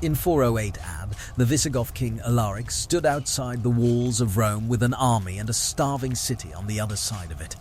In 408 AD, the Visigoth king Alaric stood outside the walls of Rome with an army and a starving city on the other side of it.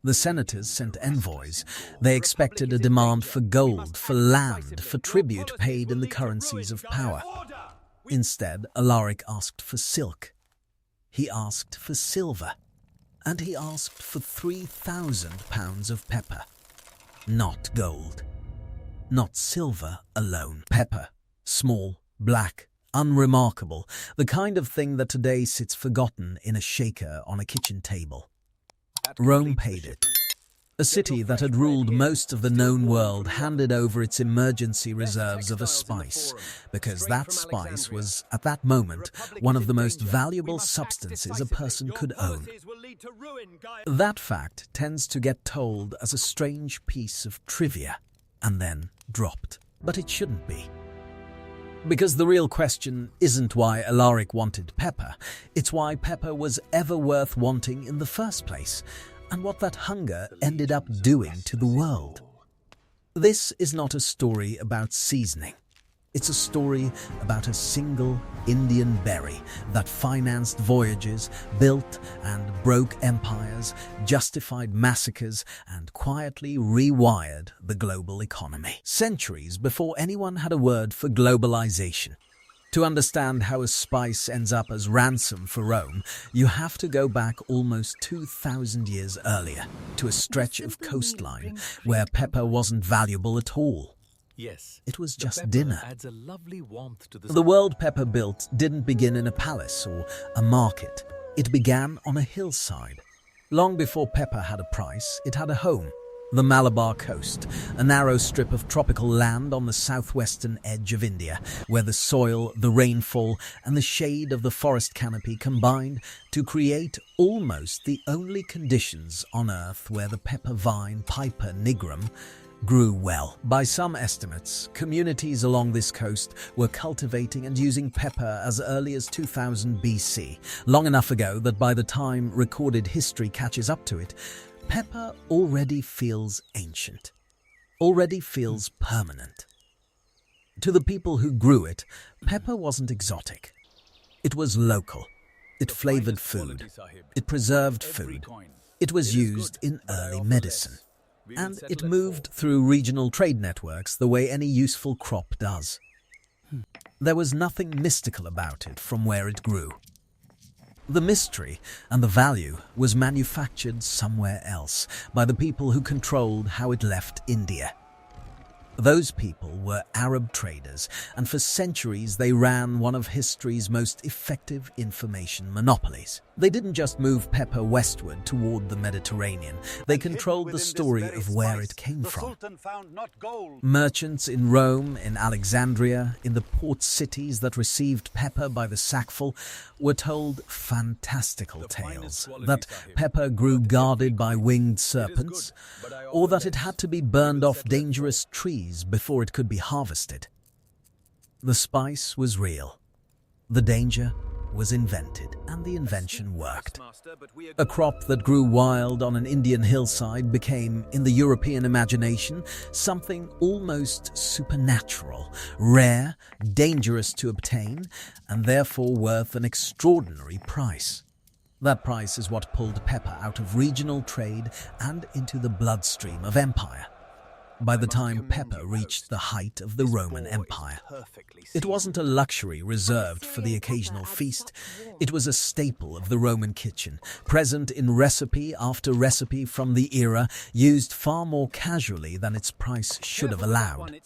The senators sent envoys. They expected a demand for gold, for land, for tribute paid in the currencies of power. Instead, Alaric asked for silk. He asked for silver. And he asked for 3,000 pounds of pepper. Not gold. Not silver alone. Pepper. Small, black, unremarkable, the kind of thing that today sits forgotten in a shaker on a kitchen table. Rome paid it. A city that had ruled most of the known world handed over its emergency reserves of a spice, because that spice was, at that moment, one of the most valuable substances a person could own. That fact tends to get told as a strange piece of trivia, and then dropped. But it shouldn't be. Because the real question isn't why Alaric wanted pepper, it's why pepper was ever worth wanting in the first place, and what that hunger ended up doing to the world. This is not a story about seasoning. It's a story about a single Indian berry that financed voyages, built and broke empires, justified massacres, and quietly rewired the global economy. Centuries before anyone had a word for globalization. To understand how a spice ends up as ransom for Rome, you have to go back almost 2,000 years earlier, to a stretch of coastline where pepper wasn't valuable at all. Yes, it was just dinner. Adds a lovely warmth to the world pepper built didn't begin in a palace or a market. It began on a hillside. Long before pepper had a price, it had a home. The Malabar coast, a narrow strip of tropical land on the southwestern edge of India, where the soil, the rainfall, and the shade of the forest canopy combined to create almost the only conditions on earth where the pepper vine Piper nigrum grew well. By some estimates, communities along this coast were cultivating and using pepper as early as 2000 BC, long enough ago that by the time recorded history catches up to it, pepper already feels ancient, already feels permanent. To the people who grew it, pepper wasn't exotic. It was local. It flavored food. It preserved food. It was used in early medicine. And it moved through regional trade networks the way any useful crop does. There was nothing mystical about it from where it grew. The mystery and the value was manufactured somewhere else by the people who controlled how it left India. Those people were Arab traders, and for centuries they ran one of history's most effective information monopolies. They didn't just move pepper westward toward the Mediterranean, they controlled the story of where it came from. Merchants in Rome, in Alexandria, in the port cities that received pepper by the sackful were told fantastical tales that pepper grew guarded by winged serpents, or that it had to be burned off dangerous trees before it could be harvested. The spice was real. The danger was invented, and the invention worked. A crop that grew wild on an Indian hillside became, in the European imagination, something almost supernatural, rare, dangerous to obtain, and therefore worth an extraordinary price. That price is what pulled pepper out of regional trade and into the bloodstream of empire. By the time pepper reached the height of the Roman Empire, it wasn't a luxury reserved for the occasional feast. It was a staple of the Roman kitchen, present in recipe after recipe from the era, used far more casually than its price should have allowed.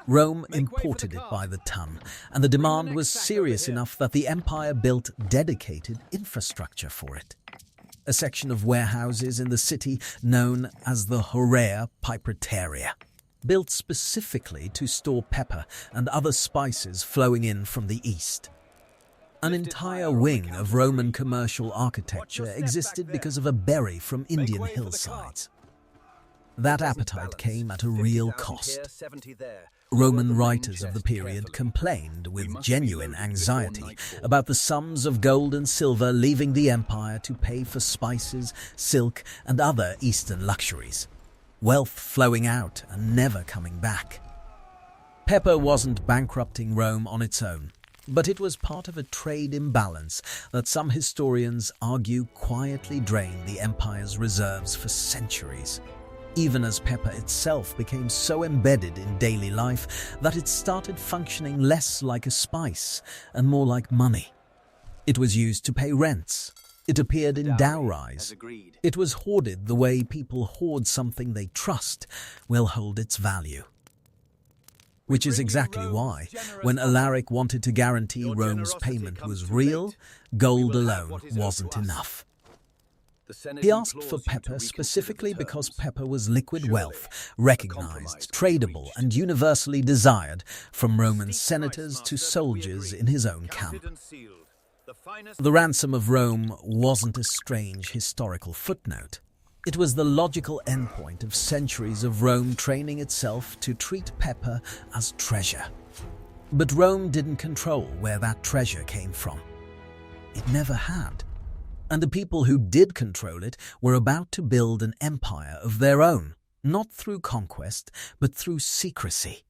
Rome imported it by the ton, and the demand was serious enough that the empire built dedicated infrastructure for it. A section of warehouses in the city known as the Horea Pipertaria, built specifically to store pepper and other spices flowing in from the east. An entire wing of Roman commercial architecture existed because of a berry from Indian hillsides. That appetite came at a real cost. Roman writers of the period complained with genuine anxiety about the sums of gold and silver leaving the empire to pay for spices, silk, and other Eastern luxuries. Wealth flowing out and never coming back. Pepper wasn't bankrupting Rome on its own, but it was part of a trade imbalance that some historians argue quietly drained the empire's reserves for centuries, even as pepper itself became so embedded in daily life that it started functioning less like a spice and more like money. It was used to pay rents. It appeared in dowries. It was hoarded the way people hoard something they trust will hold its value. Which is exactly why, when Alaric wanted to guarantee Rome's payment was real, gold alone wasn't enough. He asked for pepper specifically because pepper was liquid wealth, recognized, tradable, and universally desired, from Roman senators to soldiers in his own camp. The ransom of Rome wasn't a strange historical footnote. It was the logical endpoint of centuries of Rome training itself to treat pepper as treasure. But Rome didn't control where that treasure came from. It never had. And the people who did control it were about to build an empire of their own, not through conquest, but through secrecy.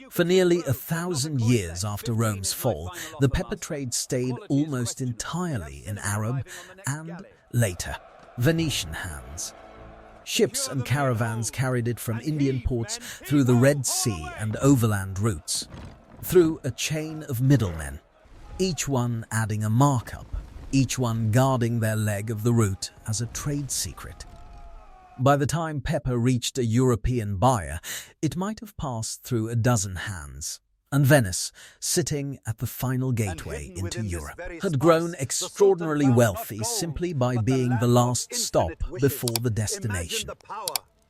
For nearly 1,000 years after Rome's fall, the pepper trade stayed almost entirely in Arab and, later, Venetian hands. Ships and caravans carried it from Indian ports through the Red Sea and overland routes, through a chain of middlemen, each one adding a markup, each one guarding their leg of the route as a trade secret. By the time pepper reached a European buyer, it might have passed through a dozen hands, and Venice, sitting at the final gateway into Europe, had grown extraordinarily wealthy simply by being the last stop before the destination.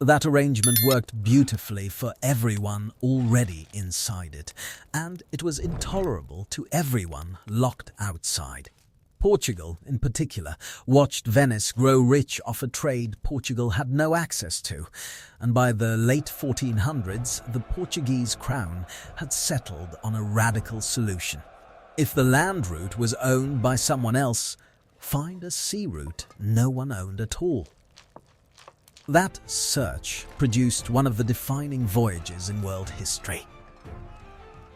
That arrangement worked beautifully for everyone already inside it, and it was intolerable to everyone locked outside. Portugal, in particular, watched Venice grow rich off a trade Portugal had no access to, and by the late 1400s, the Portuguese crown had settled on a radical solution. If the land route was owned by someone else, find a sea route no one owned at all. That search produced one of the defining voyages in world history.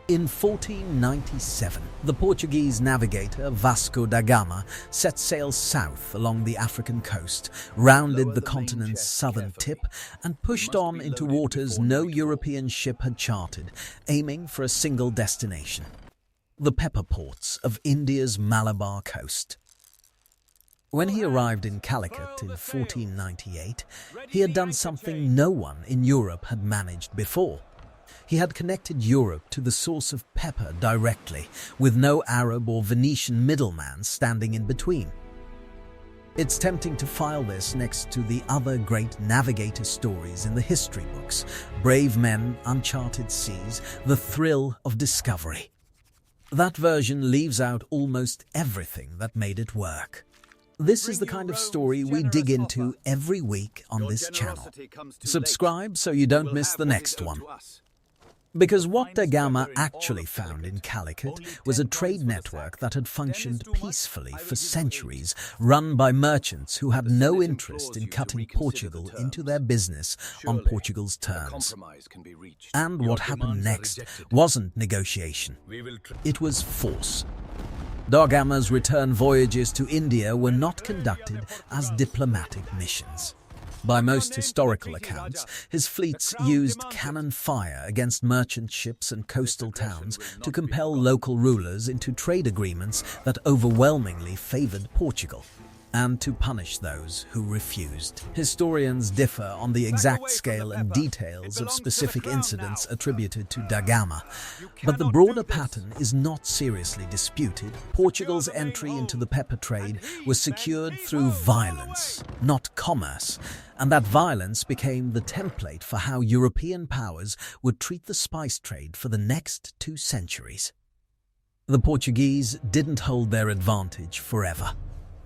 In 1497, the Portuguese navigator Vasco da Gama set sail south along the African coast, rounded the continent's southern tip, and pushed on into waters no European ship had charted, aiming for a single destination: the pepper ports of India's Malabar coast. When he arrived in Calicut in 1498, he had done something no one in Europe had managed before. He had connected Europe to the source of pepper directly, with no Arab or Venetian middleman standing in between. It's tempting to file this next to the other great navigator stories in the history books: brave men, uncharted seas, the thrill of discovery. That version leaves out almost everything that made it work. This is the kind of story we dig into every week on this channel. Subscribe so you don't miss the next one. Because what da Gama actually found in Calicut was a trade network that had functioned peacefully for centuries, run by merchants who had no interest in cutting Portugal into their business on Portugal's terms. And what happened next wasn't negotiation. It was force. Da Gama's return voyages to India were not conducted as diplomatic missions. By most historical accounts, his fleets used cannon fire against merchant ships and coastal towns to compel local rulers into trade agreements that overwhelmingly favored Portugal, and to punish those who refused. Historians differ on the exact scale and details of specific incidents attributed to da Gama, but the broader pattern is not seriously disputed. Portugal's entry into the pepper trade was secured through violence, not commerce, and that violence became the template for how European powers would treat the spice trade for the next 2 centuries. The Portuguese didn't hold their advantage forever.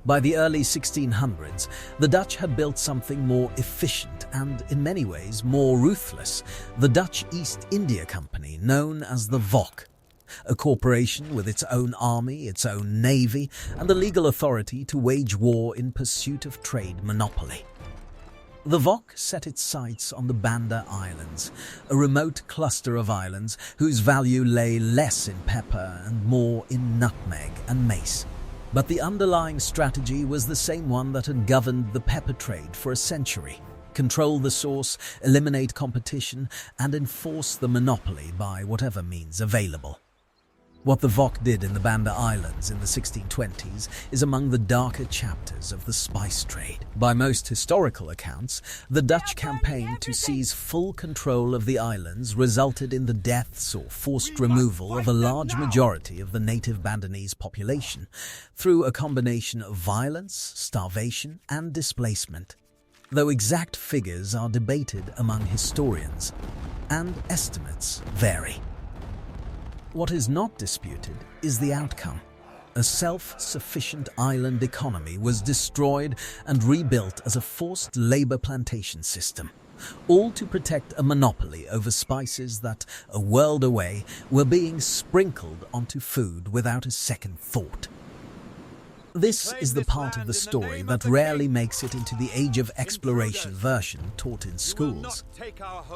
By the early 1600s, the Dutch had built something more efficient and, in many ways, more ruthless: the Dutch East India Company, known as the VOC, a corporation with its own army, its own navy, and the legal authority to wage war in pursuit of trade monopoly. The VOC set its sights on the Banda Islands, a remote cluster of islands whose value lay less in pepper and more in nutmeg and mace. But the underlying strategy was the same one that had governed the pepper trade for a century: control the source, eliminate competition, and enforce the monopoly by whatever means available. What the VOC did in the Banda Islands in the 1620s is among the darker chapters of the spice trade. By most historical accounts, the Dutch campaign to seize full control of the islands resulted in the deaths or forced removal of a large majority of the native Bandanese population through a combination of violence, starvation, and displacement. Though exact figures are debated among historians, and estimates vary. What is not disputed is the outcome. A self-sufficient island economy was destroyed and rebuilt as a forced labor plantation system, all to protect a monopoly over spices that, a world away, were being sprinkled onto food without a second thought. This is the part of the story that rarely makes it into the Age of Exploration version taught in schools.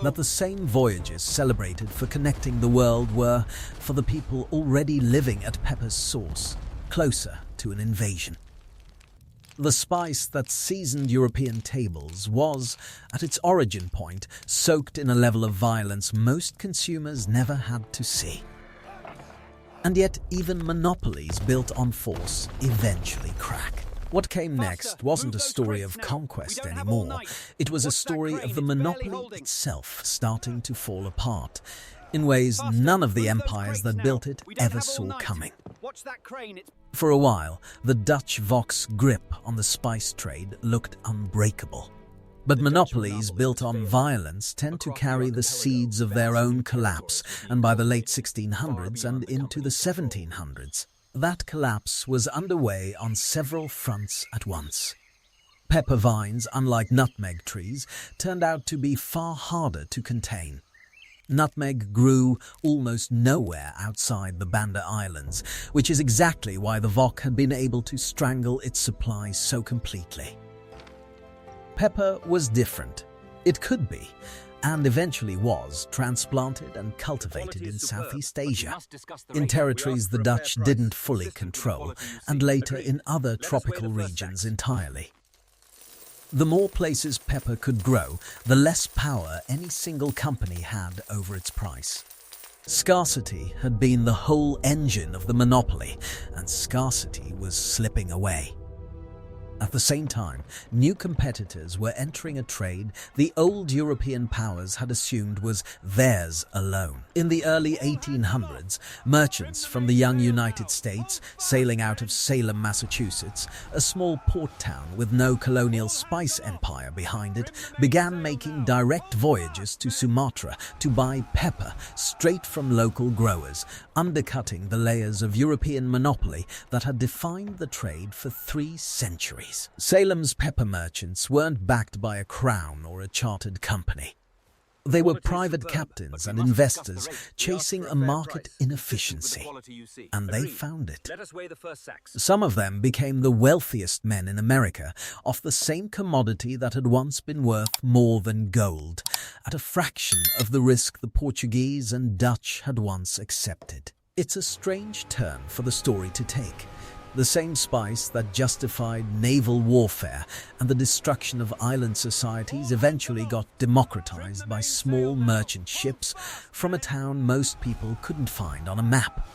That the same voyages celebrated for connecting the world were for the people already living at pepper's source, closer to an invasion. The spice that seasoned European tables was, at its origin point, soaked in a level of violence most consumers never had to see. And yet even monopolies built on force eventually crack. What came next wasn't a story of conquest anymore. It was a story of the monopoly itself starting to fall apart, in ways none of the empires that built it ever saw coming. For a while, the Dutch VOC's grip on the spice trade looked unbreakable. But monopolies built on violence tend to carry the seeds of their own collapse, and by the late 1600s and into the 1700s, that collapse was underway on several fronts at once. Pepper vines, unlike nutmeg trees, turned out to be far harder to contain. Nutmeg grew almost nowhere outside the Banda Islands, which is exactly why the VOC had been able to strangle its supply so completely. Pepper was different. It could be, and eventually was, transplanted and cultivated in Southeast Asia, in territories the Dutch didn't fully control, and later in other tropical regions entirely. The more places pepper could grow, the less power any single company had over its price. Scarcity had been the whole engine of the monopoly, and scarcity was slipping away. At the same time, new competitors were entering a trade the old European powers had assumed was theirs alone. In the early 1800s, merchants from the young United States, sailing out of Salem, Massachusetts, a small port town with no colonial spice empire behind it, began making direct voyages to Sumatra to buy pepper straight from local growers, undercutting the layers of European monopoly that had defined the trade for 3 centuries. Salem's pepper merchants weren't backed by a crown or a chartered company. They were private captains and investors chasing a market inefficiency, and they found it. Some of them became the wealthiest men in America off the same commodity that had once been worth more than gold, at a fraction of the risk the Portuguese and Dutch had once accepted. It's a strange turn for the story to take. The same spice that justified naval warfare and the destruction of island societies eventually got democratized by small merchant ships from a town most people couldn't find on a map.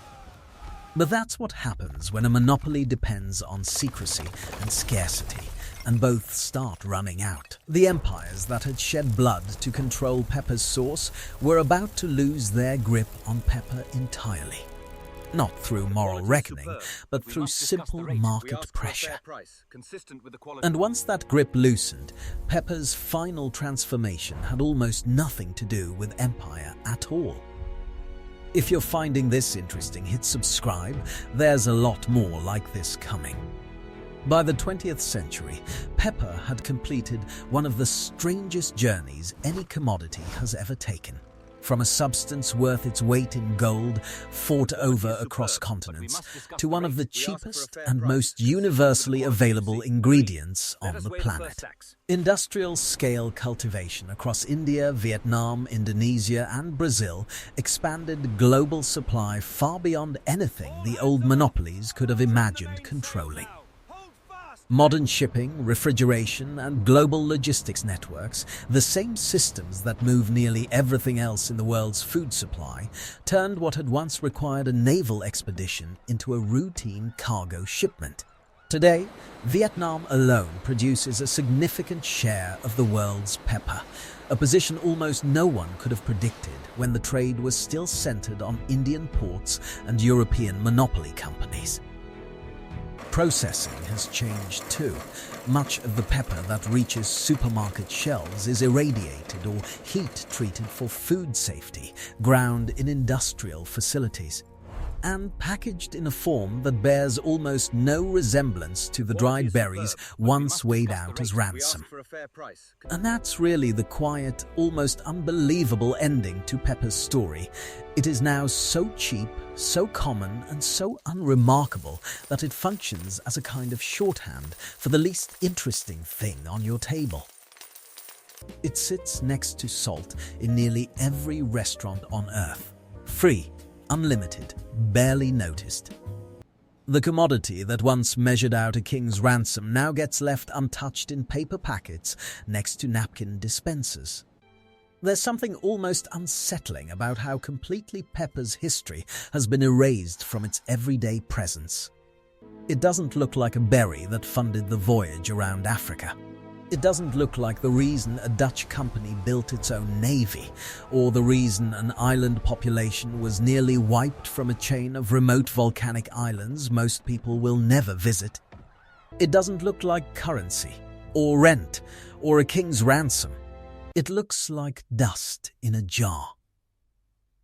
But that's what happens when a monopoly depends on secrecy and scarcity, and both start running out. The empires that had shed blood to control pepper's source were about to lose their grip on pepper entirely. Not through moral reckoning, but through simple market pressure. And once that grip loosened, pepper's final transformation had almost nothing to do with empire at all. If you're finding this interesting, hit subscribe. There's a lot more like this coming. By the 20th century, pepper had completed one of the strangest journeys any commodity has ever taken. From a substance worth its weight in gold, fought over across continents, to one of the cheapest and most universally available ingredients on the planet. Industrial-scale cultivation across India, Vietnam, Indonesia and Brazil expanded global supply far beyond anything the old monopolies could have imagined controlling. Modern shipping, refrigeration and global logistics networks, the same systems that move nearly everything else in the world's food supply, turned what had once required a naval expedition into a routine cargo shipment. Today, Vietnam alone produces a significant share of the world's pepper, a position almost no one could have predicted when the trade was still centered on Indian ports and European monopoly companies. Processing has changed too. Much of the pepper that reaches supermarket shelves is irradiated or heat-treated for food safety, ground in industrial facilities, and packaged in a form that bears almost no resemblance to the dried berries once weighed out as ransom. And that's really the quiet, almost unbelievable ending to pepper's story. It is now so cheap, so common and so unremarkable that it functions as a kind of shorthand for the least interesting thing on your table. It sits next to salt in nearly every restaurant on earth. Free, unlimited, barely noticed. The commodity that once measured out a king's ransom now gets left untouched in paper packets next to napkin dispensers. There's something almost unsettling about how completely pepper's history has been erased from its everyday presence. It doesn't look like a berry that funded the voyage around Africa. It doesn't look like the reason a Dutch company built its own navy, or the reason an island population was nearly wiped from a chain of remote volcanic islands most people will never visit. It doesn't look like currency, or rent, or a king's ransom. It looks like dust in a jar.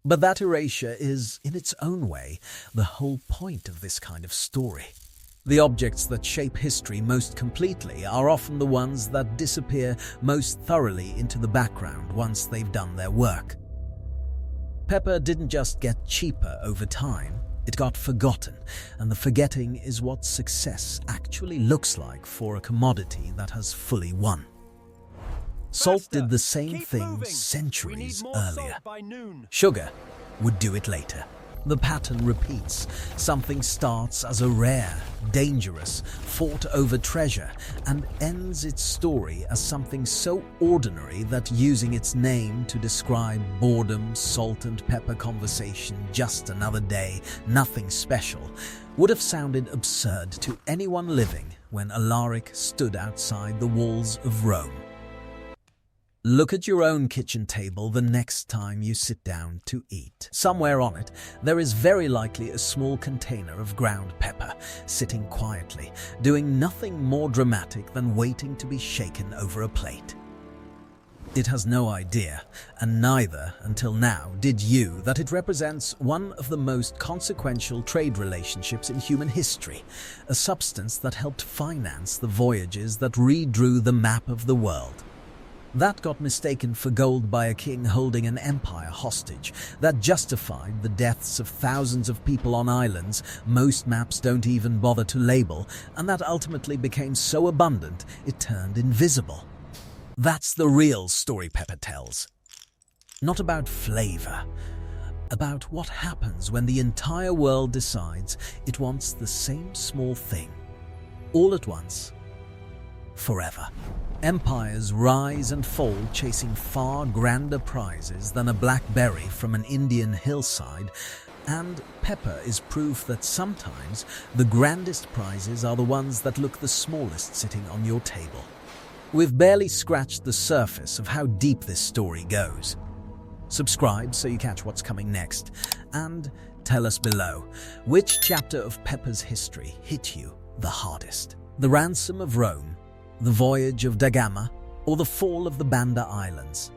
But that erasure is, in its own way, the whole point of this kind of story. The objects that shape history most completely are often the ones that disappear most thoroughly into the background once they've done their work. Pepper didn't just get cheaper over time, it got forgotten, and the forgetting is what success actually looks like for a commodity that has fully won. Salt did the same thing centuries earlier. Sugar would do it later. The pattern repeats. Something starts as a rare, dangerous, fought-over treasure and ends its story as something so ordinary that using its name to describe boredom, salt and pepper conversation, just another day, nothing special, would have sounded absurd to anyone living when Alaric stood outside the walls of Rome. Look at your own kitchen table the next time you sit down to eat. Somewhere on it, there is very likely a small container of ground pepper, sitting quietly, doing nothing more dramatic than waiting to be shaken over a plate. It has no idea, and neither, until now, did you, that it represents one of the most consequential trade relationships in human history, a substance that helped finance the voyages that redrew the map of the world. That got mistaken for gold by a king holding an empire hostage. That justified the deaths of thousands of people on islands most maps don't even bother to label, and that ultimately became so abundant it turned invisible. That's the real story pepper tells. Not about flavor, about what happens when the entire world decides it wants the same small thing, all at once, forever. Empires rise and fall chasing far grander prizes than a black berry from an Indian hillside, and pepper is proof that sometimes the grandest prizes are the ones that look the smallest sitting on your table. We've barely scratched the surface of how deep this story goes. Subscribe so you catch what's coming next, and tell us below, which chapter of pepper's history hit you the hardest? The ransom of Rome, the voyage of Da Gama, or the fall of the Banda Islands?